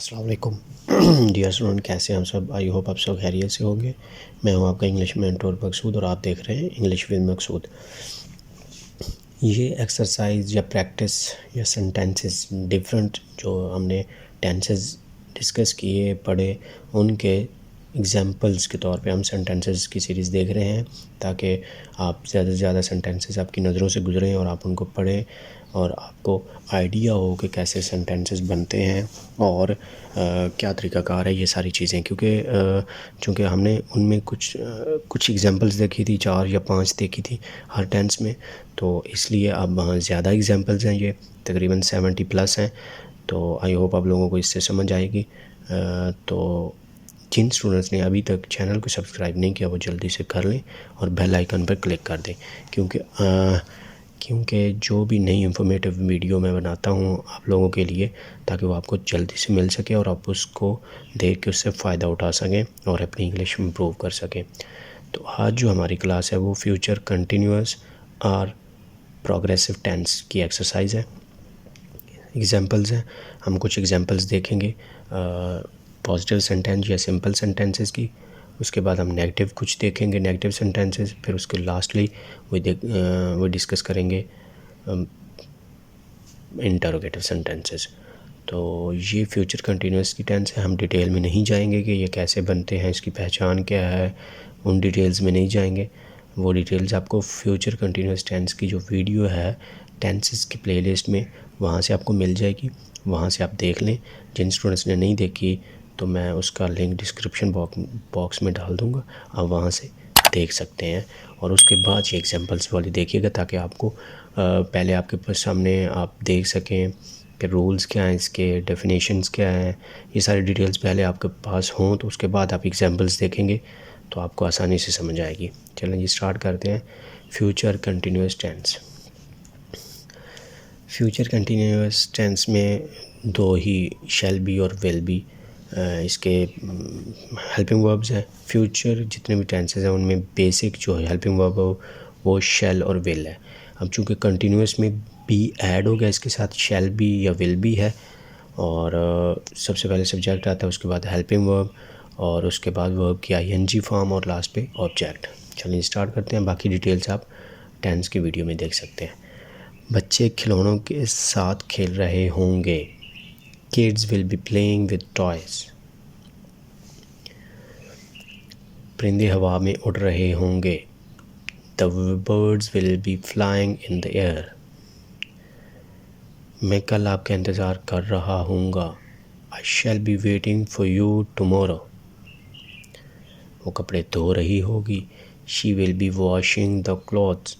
अस्सलाम वालेकुम dear student, कैसे हैं हम सब। आई होप आप सब खैरियत से होंगे। मैं हूं आपका इंग्लिश मेंटर मकसूद और आप देख रहे हैं इंग्लिश विद मकसूद। ये एक्सरसाइज या प्रैक्टिस या सेंटेंसेस डिफरेंट जो हमने टेंसेस डिस्कस किए पढ़े, उनके एग्जांपल्स के तौर पे हम सेंटेंसेस की सीरीज़ देख रहे हैं ताकि आप ज़्यादा से ज़्यादा सेंटेंसेस आपकी नज़रों से गुजरें और आप उनको पढ़ें और आपको आइडिया हो कि कैसे सेंटेंसेस बनते हैं और क्या तरीक़ाकार है ये सारी चीज़ें। क्योंकि चूँकि हमने उनमें कुछ एग्जांपल्स देखी थी, 4 या 5 देखी थी हर टेंस में, तो इसलिए अब ज़्यादा एग्जांपल्स हैं, ये तकरीबन 70 प्लस हैं। तो आई होप आप लोगों को इससे समझ आएगी। तो जिन स्टूडेंट्स ने अभी तक चैनल को सब्सक्राइब नहीं किया वो जल्दी से कर लें और बेल आइकन पर क्लिक कर दें, क्योंकि जो भी नई इंफॉर्मेटिव वीडियो मैं बनाता हूँ आप लोगों के लिए, ताकि वो आपको जल्दी से मिल सके और आप उसको देख के उससे फ़ायदा उठा सकें और अपनी इंग्लिश इम्प्रूव कर सकें। तो आज जो हमारी क्लास है वो फ्यूचर कंटिन्यूअस और प्रोग्रेसिव टेंस की एक्सरसाइज है। एग्जांपल्स हैं, हम कुछ एग्जांपल्स देखेंगे पॉजिटिव सेंटेंस या सिंपल सेंटेंसेस की। उसके बाद हम नेगेटिव कुछ देखेंगे, नेगेटिव सेंटेंसेस। फिर उसके लास्टली वो डिस्कस करेंगे इंटरोगेटिव सेंटेंसेस। तो ये फ्यूचर कंटिन्यूअस की टेंस है। हम डिटेल में नहीं जाएंगे कि ये कैसे बनते हैं, इसकी पहचान क्या है, उन डिटेल्स में नहीं जाएंगे। वो डिटेल्स आपको फ्यूचर कंटिन्यूअस टेंस की जो वीडियो है टेंसेस की प्लेलिस्ट में, वहाँ से आपको मिल जाएगी, वहाँ से आप देख लें। जिन स्टूडेंट्स ने नहीं देखी तो मैं उसका लिंक डिस्क्रिप्शन बॉक्स में डाल दूँगा, आप वहाँ से देख सकते हैं। और उसके बाद ये एग्जांपल्स वाली देखिएगा ताकि आपको पहले आपके सामने आप देख सकें कि रूल्स क्या हैं, इसके डेफिनेशंस क्या हैं, ये सारी डिटेल्स पहले आपके पास हों, तो उसके बाद आप एग्जांपल्स देखेंगे तो आपको आसानी से समझ आएगी। चलें जी, स्टार्ट करते हैं। Future continuous tense. Future continuous tense में दो ही शैल बी और विल बी इसके हेल्पिंग वर्ब्स हैं। फ्यूचर जितने भी टेंसेस हैं उनमें बेसिक जो हेल्पिंग वर्ब हो वो शैल और विल है। अब चूँकि कंटिन्यूअस में बी ऐड हो गया, इसके साथ शैल बी या विल बी है, और सबसे पहले सब्जेक्ट आता है, उसके बाद हेल्पिंग वर्ब, और उसके बाद वर्ब की आईएनजी फॉर्म, और लास्ट पे ऑब्जेक्ट। चलिए स्टार्ट करते हैं। बाकी डिटेल्स आप टेंस की वीडियो में देख सकते हैं। बच्चे खिलौनों के साथ खेल रहे होंगे। Kids will be playing with toys. परिंदे हवा में उड़ रहे होंगे। The birds will be flying in the air. मैं कल आपका इंतज़ार कर रहा हूँगा। I shall be waiting for you tomorrow. वो कपड़े धो रही होगी। She will be washing the clothes.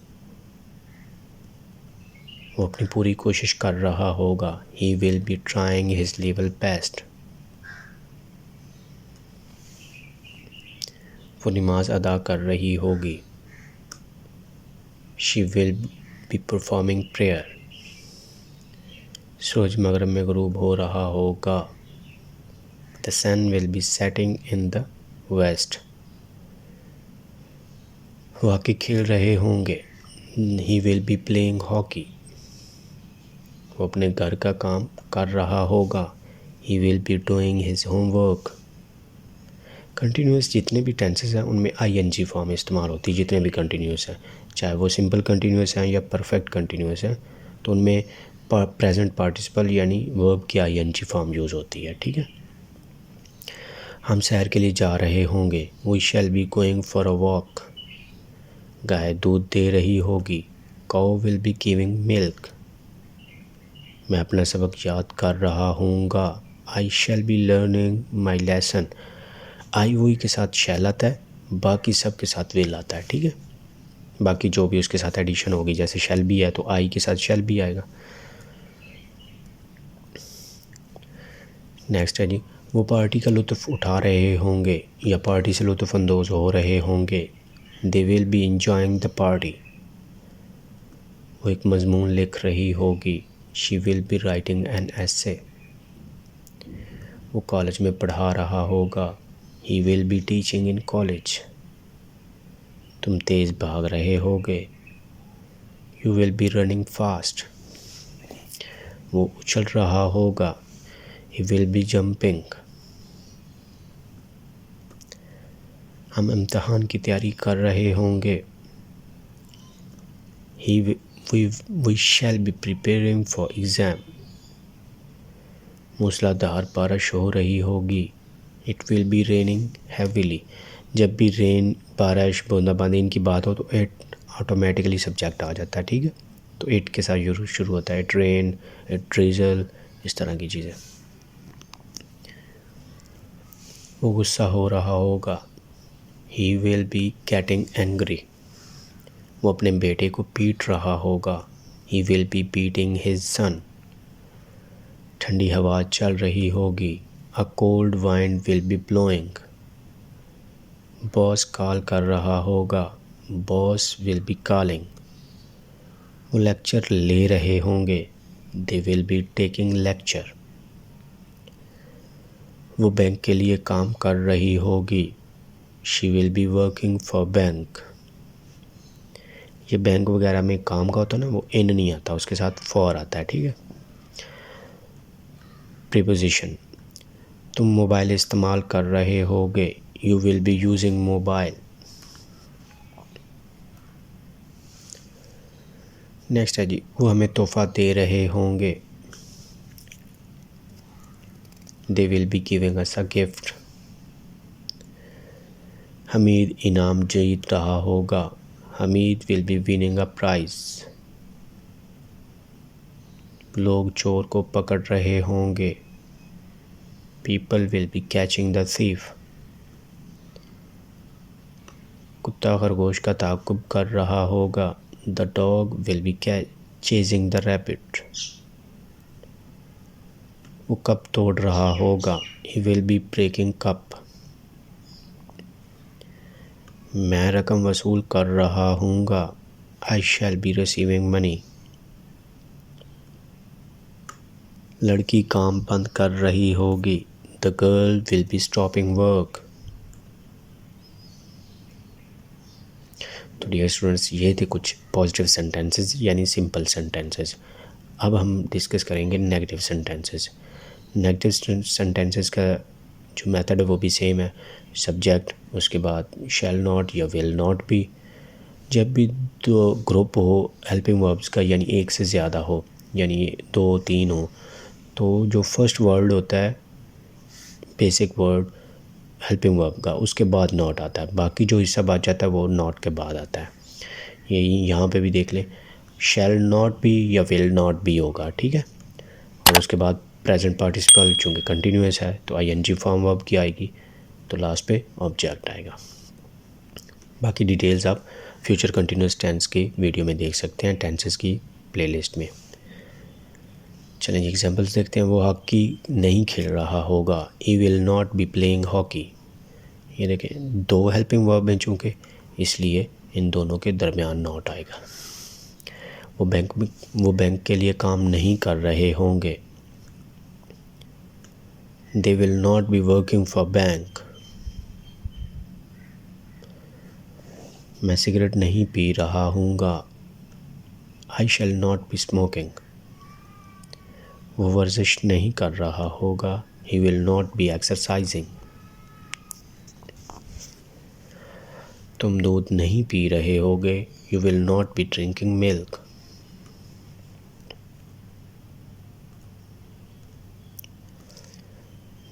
वो अपनी पूरी कोशिश कर रहा होगा। He will be trying his level best. वो नमाज अदा कर रही होगी। She will be performing prayer. सूरज मगरब में गरूब हो रहा होगा। The sun will be setting in the west. वो हॉकी खेल रहे होंगे। He will be playing hockey. वो अपने घर का काम कर रहा होगा। He will be doing his homework. Continuous जितने भी टेंसेस हैं उनमें आईएनजी फॉर्म इस्तेमाल होती है। जितने भी कंटिन्यूस हैं, चाहे वो सिंपल कंटिन्यूस हैं या परफेक्ट कंटिन्यूस हैं, तो उनमें प्रेजेंट पार्टिसिपल यानी वर्ब की आईएनजी फॉर्म यूज़ होती है। ठीक है। हम सैर के लिए जा रहे होंगे। We shall be going for a walk. गाय दूध दे रही होगी। Cow will be giving milk. मैं अपना सबक याद कर रहा हूँगा। I shall be learning my lesson. आई हुई के साथ शैल आता है, बाकी सब के साथ विल आता है। ठीक है। बाकी जो भी उसके साथ एडिशन होगी, जैसे शैल बी है तो आई के साथ शैल बी आएगा। नेक्स्ट है जी, वो पार्टी का लुत्फ़ उठा रहे होंगे या पार्टी से लुत्फ़अंदोज़ हो रहे होंगे। They will be enjoying the party. वो एक मज़मून लिख रही होगी। She will be writing an essay. वो कॉलेज में पढ़ा रहा होगा। He will be teaching in college. तुम तेज़ भाग रहे होगे। You will be running fast. वो उछल रहा होगा। He will be jumping. हम इम्तहान की तैयारी कर रहे होंगे। We shall be preparing for exam. मूसलाधार बारिश हो रही होगी। It will be raining heavily. जब भी रेन, बारिश, बूंदाबांदी इनकी बात हो तो इट ऑटोमेटिकली सब्जेक्ट आ जाता है, ठीक है। तो इट के साथ शुरू होता है, इट रेन, इट ड्रिजल, इस तरह की चीज़ें। वो गुस्सा हो रहा होगा। He will be getting angry. वो अपने बेटे को पीट रहा होगा। He will be beating his son. ठंडी हवा चल रही होगी। A cold wind will be blowing. Boss call कर रहा होगा। Boss will be calling. वो लेक्चर ले रहे होंगे। They will be taking lecture. वो बैंक के लिए काम कर रही होगी। She will be working for bank. ये बैंक वगैरह में काम का होता है ना, वो इन नहीं आता, उसके साथ फॉर आता है, ठीक है। प्रीपोजिशन, तुम मोबाइल इस्तेमाल कर रहे होगे। You will be using mobile. Next है जी, वो हमें तोहफा दे रहे होंगे। They will be giving us a gift. Hamid इनाम जीत रहा होगा। Hamid will be winning a prize. लोग चोर को पकड़ रहे होंगे। People will be catching the thief. कुत्ता खरगोश का ताक़ुब कर रहा होगा। The dog will be chasing the rabbit. वो कप तोड़ रहा होगा। He will B breaking cup. मैं रकम वसूल कर रहा हूँगा। I shall be receiving money. लड़की काम बंद कर रही होगी। The girl will be stopping work. तो डियर स्टूडेंट्स, ये थे कुछ पॉजिटिव सेंटेंसेस यानी सिंपल सेंटेंसेस। अब हम डिस्कस करेंगे नेगेटिव सेंटेंसेस। नेगेटिव सेंटेंसेस का जो मेथड है वो भी सेम है। सब्जेक्ट, उसके बाद शैल नॉट या विल नॉट बी। जब भी दो ग्रुप हो हेल्पिंग वर्ब्स का, यानी एक से ज़्यादा हो, यानी 2-3 हो, तो जो फर्स्ट वर्ड होता है बेसिक वर्ड हेल्पिंग वर्ब का, उसके बाद नॉट आता है। बाकी जो हिस्सा बच जाता है वो नॉट के बाद आता है। यही यहाँ पे भी देख लें, शैल नॉट बी या विल नॉट बी होगा, ठीक है। और उसके बाद प्रेजेंट पार्टिसिपल चूँकि कंटिन्यूस है तो आईएनजी फॉर्म वर्ब की आएगी, तो लास्ट पे ऑब्जेक्ट आएगा। बाकी डिटेल्स आप फ्यूचर कंटिन्यूस टेंस की वीडियो में देख सकते हैं, टेंसेस की प्लेलिस्ट में। चलें जी, एग्जांपल्स देखते हैं। वो हॉकी नहीं खेल रहा होगा। He will not be playing hockey. ये देखें, दो हेल्पिंग वर्ब हैं चूँकि, इसलिए इन दोनों के दरमियान नॉट आएगा। वो बैंक के लिए काम नहीं कर रहे होंगे। They will not be working for bank. मैं सिगरेट नहीं पी रहा हूँगा। I shall not be smoking. वो वर्जिश नहीं कर रहा होगा। He will not B exercising. तुम दूध नहीं पी रहे होगे। You will not B drinking milk.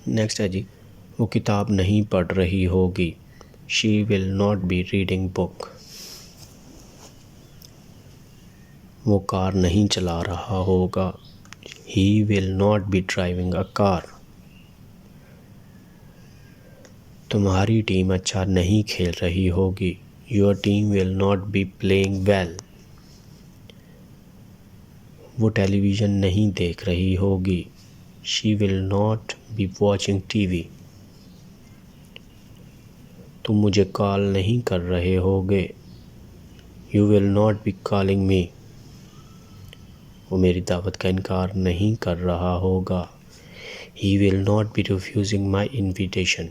Next है जी, वो किताब नहीं पढ़ रही होगी। She will not be reading book. वो कार नहीं चला रहा होगा। He will not B driving a car. तुम्हारी टीम अच्छा नहीं खेल रही होगी। Your team will not be playing well. वो टेलीविज़न नहीं देख रही होगी। She will not be watching TV. तुम मुझे कॉल नहीं कर रहे होगे। You will not be calling me. वो मेरी दावत का इनकार नहीं कर रहा होगा। He will not be refusing my invitation.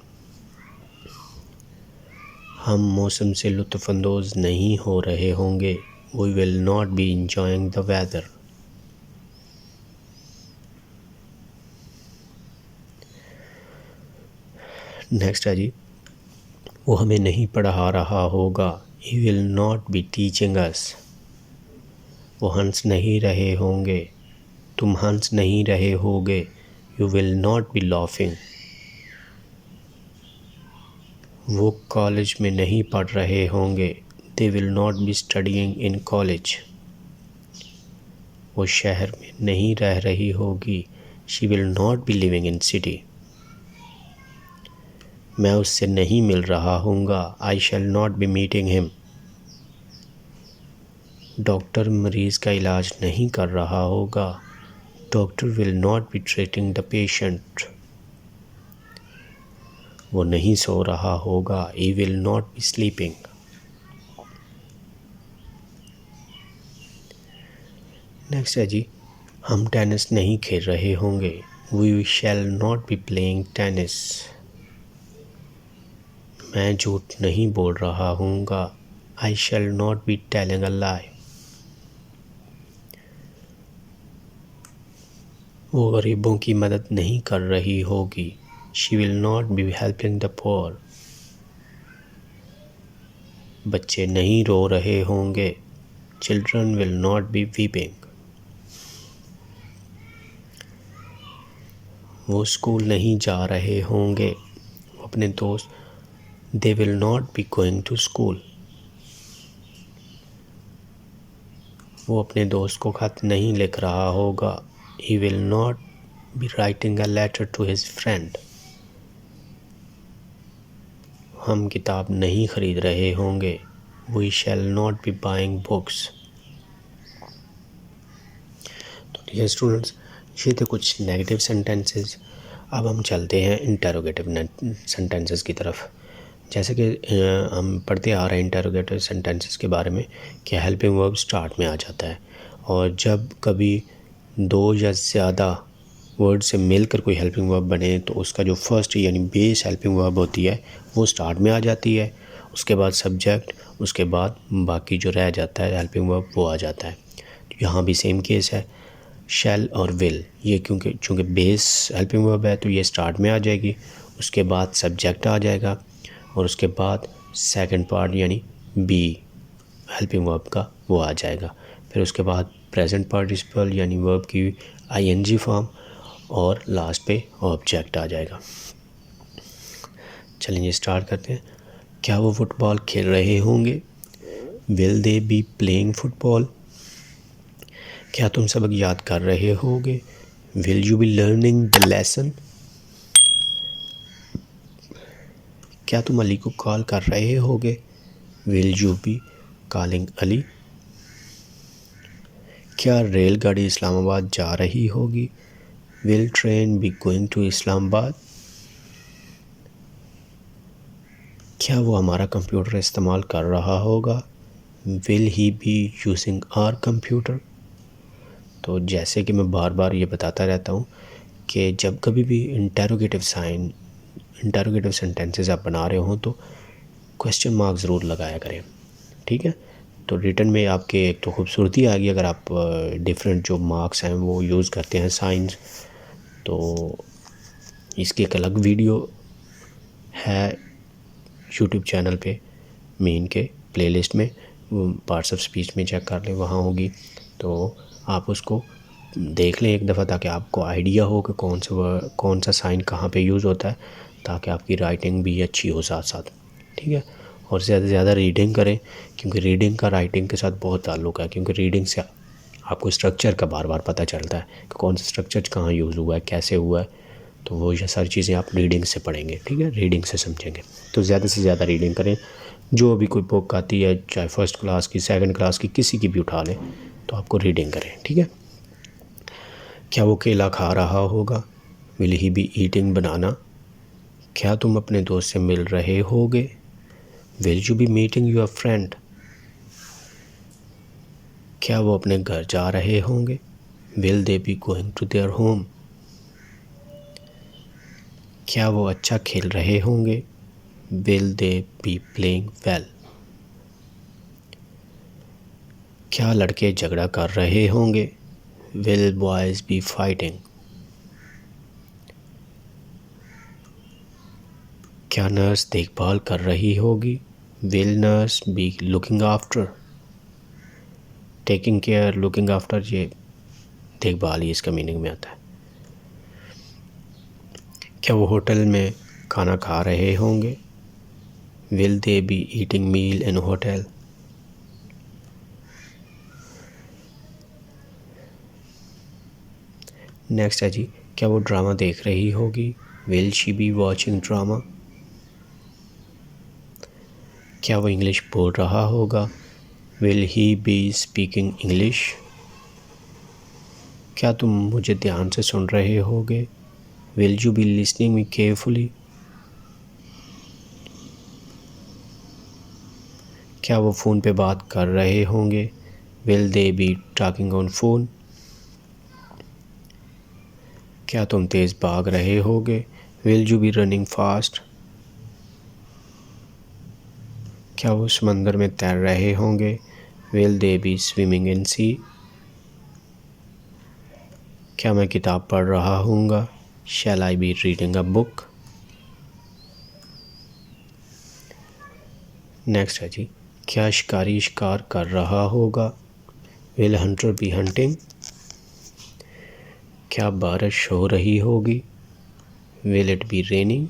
हम मौसम से लुत्फ़अंदोज़ नहीं हो रहे होंगे। We will not B enjoying the weather. Next है जी, वो हमें नहीं पढ़ा रहा होगा, he will not be teaching us. वो हंस नहीं रहे होंगे, तुम हंस नहीं रहे होगे, you will not be laughing. वो कॉलेज में नहीं पढ़ रहे होंगे, they will not be studying in college. वो शहर में नहीं रह रही होगी, she will not be living in city. मैं उससे नहीं मिल रहा हूँगा, I shall not be meeting him. Doctor मरीज़ का इलाज नहीं कर रहा होगा, doctor will not be treating the patient. वो नहीं सो रहा होगा, he will not be sleeping. Next है जी, हम टेनिस नहीं खेल रहे होंगे, we shall not be playing tennis. मैं झूठ नहीं बोल रहा हूँगा, I shall not be telling a lie. वो गरीबों की मदद नहीं कर रही होगी, she will not be helping the poor. बच्चे नहीं रो रहे होंगे, children will not be weeping. वो स्कूल नहीं जा रहे होंगे, अपने दोस्त, they will not be going to school. वो अपने दोस्त को खत नहीं लिख रहा होगा, he will not be writing a letter to his friend. हम किताब नहीं खरीद रहे होंगे, we shall not be buying books. तो डियर स्टूडेंट्स, ये थे कुछ नेगेटिव सेंटेंसेस। अब हम चलते हैं इंटरोगेटिव सेंटेंसेस की तरफ। जैसे कि हम पढ़ते आ रहे हैं इंटरोगेटिव सेंटेंसेस के बारे में कि हेल्पिंग वर्ब स्टार्ट में आ जाता है, और जब कभी दो या ज़्यादा वर्ड से मिलकर कोई हेल्पिंग वर्ब बने तो उसका जो फर्स्ट यानी बेस हेल्पिंग वर्ब होती है वो स्टार्ट में आ जाती है, उसके बाद सब्जेक्ट, उसके बाद बाकी जो रह जाता है हेल्पिंग वर्ब वो आ जाता है। यहाँ भी सेम केस है, शैल और विल, ये चूँकि बेस हेल्पिंग वर्ब है तो ये स्टार्ट में आ जाएगी, उसके बाद सब्जेक्ट आ जाएगा, और उसके बाद सेकंड पार्ट यानी बी हेल्पिंग वर्ब का वो आ जाएगा। फिर उसके बाद प्रेजेंट पार्टिसिपल यानी वर्ब की आईएनजी फॉर्म, और लास्ट पे ऑब्जेक्ट आ जाएगा। चलिए स्टार्ट करते हैं। क्या वो फुटबॉल खेल रहे होंगे, will they be playing football. क्या तुम सबक याद कर रहे होगे, will you be learning the lesson. क्या तुम अली को कॉल कर रहे होगे, will you be calling Ali. क्या रेलगाड़ी इस्लामाबाद जा रही होगी, will train be going to Islamabad. क्या वो हमारा कंप्यूटर इस्तेमाल कर रहा होगा, will he be using our computer. तो जैसे कि मैं बार बार ये बताता रहता हूँ कि जब कभी भी इंटरोगेटिव सेंटेंसेस आप बना रहे हो तो क्वेश्चन मार्क ज़रूर लगाया करें, ठीक है। तो रिटन में आपके एक तो खूबसूरती आ गई अगर आप डिफरेंट जो मार्क्स हैं वो यूज़ करते हैं साइंस। तो इसकी एक अलग वीडियो है यूट्यूब चैनल पे मेन के प्लेलिस्ट में, पार्ट्स ऑफ स्पीच में चेक कर लें, वहाँ होगी, तो आप उसको देख लें एक दफ़ा ताकि आपको आइडिया हो कि कौन सा साइन कहाँ पे यूज़ होता है, ताकि आपकी राइटिंग भी अच्छी हो साथ साथ, ठीक है। और ज़्यादा से ज़्यादा रीडिंग करें, क्योंकि रीडिंग का राइटिंग के साथ बहुत ताल्लुक़ है, क्योंकि रीडिंग से आपको स्ट्रक्चर का बार बार पता चलता है कि कौन सा स्ट्रक्चर कहाँ यूज़ हुआ है, कैसे हुआ है। तो वो ये सारी चीज़ें आप रीडिंग से पढ़ेंगे, ठीक है, रीडिंग से समझेंगे। तो ज़्यादा से ज़्यादा रीडिंग करें, जो भी कोई बुक आती है चाहे फर्स्ट क्लास की, सेकंड क्लास की, किसी की भी उठा लें, तो आपको रीडिंग करें, ठीक है। क्या वो केला खा रहा होगा, will he be eating banana. क्या तुम अपने दोस्त से मिल रहे होगे, will you be meeting your friend. क्या वो अपने घर जा रहे होंगे, will they be going to their home. क्या वो अच्छा खेल रहे होंगे, will they be playing well. क्या लड़के झगड़ा कर रहे होंगे, विल बॉयज़ बी फाइटिंग। क्या नर्स देखभाल कर रही होगी? Will nurse be looking after? Taking care, looking after, ये देखभाल ही इसका मीनिंग में आता है। क्या वो होटल में खाना खा रहे होंगे? Will they be eating meal in hotel? Next है जी, क्या वो ड्रामा देख रही होगी? Will she be watching drama? क्या वो इंग्लिश बोल रहा होगा? Will he be speaking English? क्या तुम मुझे ध्यान से सुन रहे होगे? Will you be listening me carefully? क्या वो फ़ोन पे बात कर रहे होंगे? Will they be talking on phone? क्या तुम तेज़ भाग रहे होगे? Will you be running fast? क्या वो समंदर में तैर रहे होंगे? Will they be swimming in sea? क्या मैं किताब पढ़ रहा हूँगा? Shall I be reading a book? Next है जी, क्या शिकारी शिकार कर रहा होगा? Will hunter be hunting? क्या बारिश हो रही होगी? Will it be raining?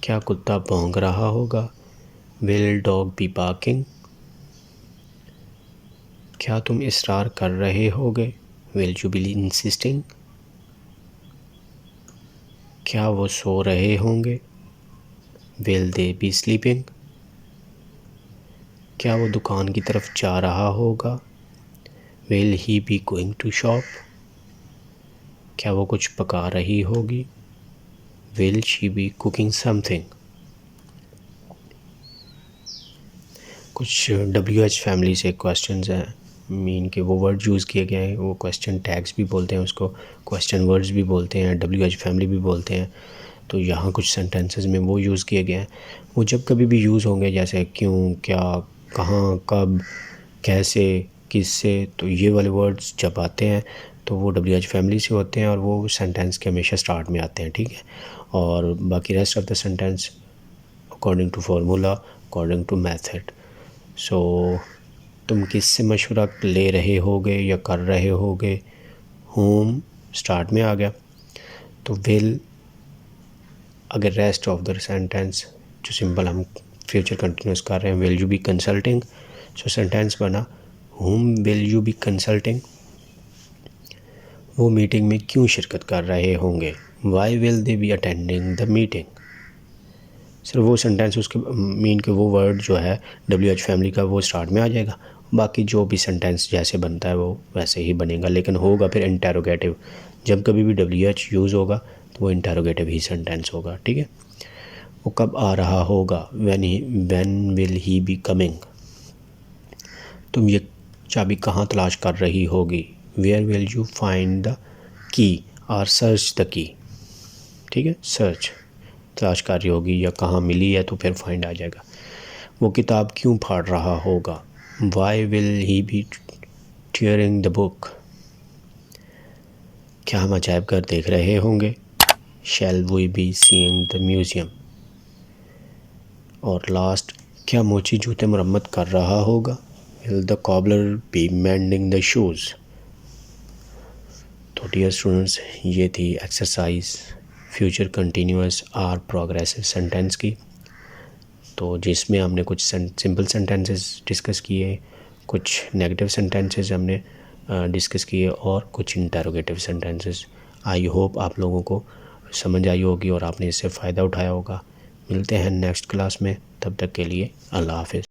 क्या कुत्ता भौंक रहा होगा? Will dog be barking? क्या तुम इसरार कर रहे होगे? Will you B insisting? क्या वो सो रहे होंगे? Will they be sleeping? क्या वो दुकान की तरफ जा रहा होगा? Will he be going to shop? क्या वो कुछ पका रही होगी? Will she be cooking something? कुछ WH फैमिली से क्वेश्चंस हैं, मीन के वो वर्ड यूज़ किए गए हैं, वो क्वेश्चन टैग्स भी बोलते हैं उसको, क्वेश्चन वर्ड्स भी बोलते हैं, WH फैमिली भी बोलते हैं। तो यहाँ कुछ सेंटेंसेस में वो यूज़ किए गए हैं। वो जब कभी भी यूज़ होंगे, जैसे क्यों, क्या, कहाँ, कब, कैसे, किससे, तो ये वाले वर्ड्स जब आते हैं तो वो WH फैमिली से होते हैं और वो सेंटेंस के हमेशा स्टार्ट में आते हैं, ठीक है। और बाकी rest of the sentence according to formula, according to method. So तुम किससे मशवरा ले रहे होगे या कर रहे होगे? होम स्टार्ट में आ गया, तो विल, अगर रेस्ट ऑफ द सेंटेंस जो सिंपल हम फ्यूचर कंटिन्यूस कर रहे हैं, will you be consulting, so sentence बना whom will you be consulting? वो मीटिंग में क्यों शिरकत कर रहे होंगे? Why will they be attending the meeting? Sir वो सेंटेंस उसके मीन के वो वर्ड जो है WH फैमिली का वो स्टार्ट में आ जाएगा, बाकी जो भी सेंटेंस जैसे बनता है वो वैसे ही बनेगा, लेकिन होगा फिर इंटेरोगेटिव। जब कभी भी WH यूज़ होगा तो वो इंटेरोगेटिव ही सेंटेंस होगा, ठीक है। वो कब आ रहा होगा? When will he be coming? तुम ये चाबी कहाँ तलाश कर रही होगी? Where will you find the key और सर्च द की? ठीक है, सर्च तलाश कर रही होगी, या कहाँ मिली है तो फिर फाइंड आ जाएगा। वो किताब क्यों फाड़ रहा होगा? Why will he be tearing the book? क्या हम अजायब घर देख रहे होंगे? Shall we be seeing the museum? और लास्ट, क्या मोची जूते मरम्मत कर रहा होगा? Will the cobbler be mending the shoes? तो डियर स्टूडेंट्स, ये थी exercise future continuous or progressive sentence की, तो जिसमें हमने कुछ सिंपल सेंटेंसेस डिस्कस किए, कुछ नेगेटिव सेंटेंसेस हमने डिस्कस किए और कुछ इंटरोगेटिव सेंटेंसेस। आई होप आप लोगों को समझ आई होगी और आपने इससे फ़ायदा उठाया होगा। मिलते हैं नेक्स्ट क्लास में, तब तक के लिए अल्लाह हाफ़िज़।